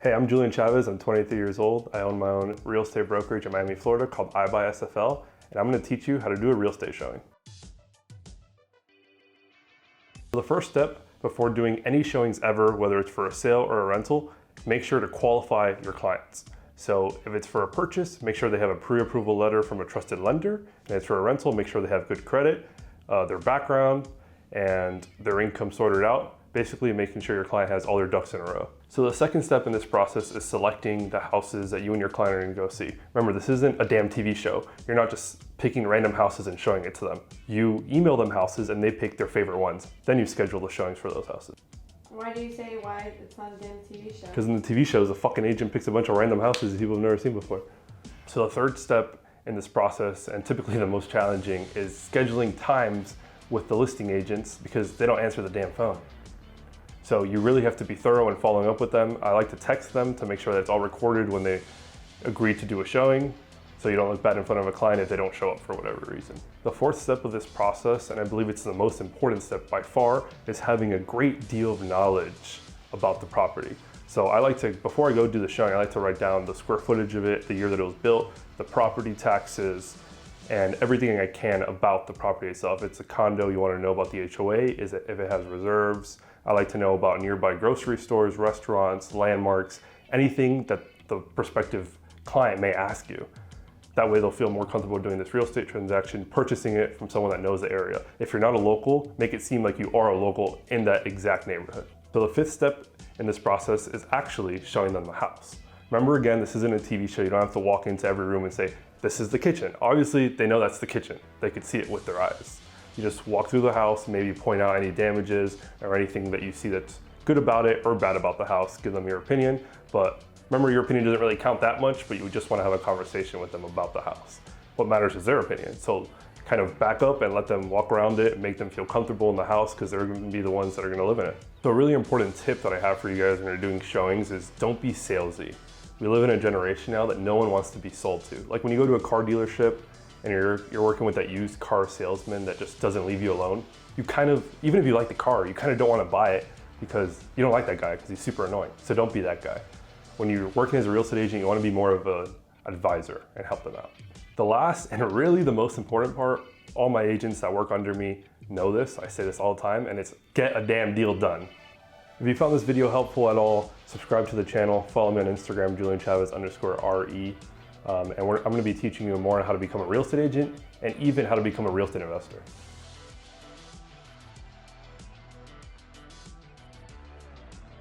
Hey, I'm Julian Chavez. I'm 23 years old. I own my own real estate brokerage in Miami, Florida called iBuySFL, and I'm going to teach you how to do a real estate showing. The first step before doing any showings ever, whether it's for a sale or a rental, make sure to qualify your clients. So if it's for a purchase, make sure they have a pre-approval letter from a trusted lender. And if it's for a rental, make sure they have good credit, their background, and their income sorted out. Basically making sure your client has all their ducks in a row. So the second step in this process is selecting the houses that you and your client are gonna go see. Remember, this isn't a damn TV show. You're not just picking random houses and showing it to them. You email them houses and they pick their favorite ones. Then you schedule the showings for those houses. Why do you say why it's not a damn TV show? Because in the TV shows, the fucking agent picks a bunch of random houses that people have never seen before. So the third step in this process, and typically the most challenging, is scheduling times with the listing agents because they don't answer the damn phone. So you really have to be thorough in following up with them. I like to text them to make sure that it's all recorded when they agree to do a showing, so you don't look bad in front of a client if they don't show up for whatever reason. The fourth step of this process, and I believe it's the most important step by far, is having a great deal of knowledge about the property. So I like to, before I go do the showing, I like to write down the square footage of it, the year that it was built, the property taxes, and everything I can about the property itself. If it's a condo, you want to know about the HOA, if it has reserves. I like to know about nearby grocery stores, restaurants, landmarks, anything that the prospective client may ask you. That way they'll feel more comfortable doing this real estate transaction, purchasing it from someone that knows the area. If you're not a local, make it seem like you are a local in that exact neighborhood. So the fifth step in this process is actually showing them the house. Remember, again, this isn't a TV show. You don't have to walk into every room and say, this is the kitchen. Obviously, they know that's the kitchen. They could see it with their eyes. You just walk through the house, maybe point out any damages or anything that you see that's good about it or bad about the house, give them your opinion. But remember, your opinion doesn't really count that much, but you just want to have a conversation with them about the house. What matters is their opinion. So kind of back up and let them walk around it and make them feel comfortable in the house because they're going to be the ones that are going to live in it. So a really important tip that I have for you guys when you're doing showings is don't be salesy. We live in a generation now that no one wants to be sold to. Like when you go to a car dealership and you're working with that used car salesman that just doesn't leave you alone, you kind of, even if you like the car, you kind of don't want to buy it because you don't like that guy because he's super annoying. So don't be that guy. When you're working as a real estate agent, you want to be more of an advisor and help them out. The last and really the most important part, all my agents that work under me know this, I say this all the time, and it's get a damn deal done. If you found this video helpful at all, subscribe to the channel, follow me on Instagram, JulianChavez_RE. I'm gonna be teaching you more on how to become a real estate agent and even how to become a real estate investor.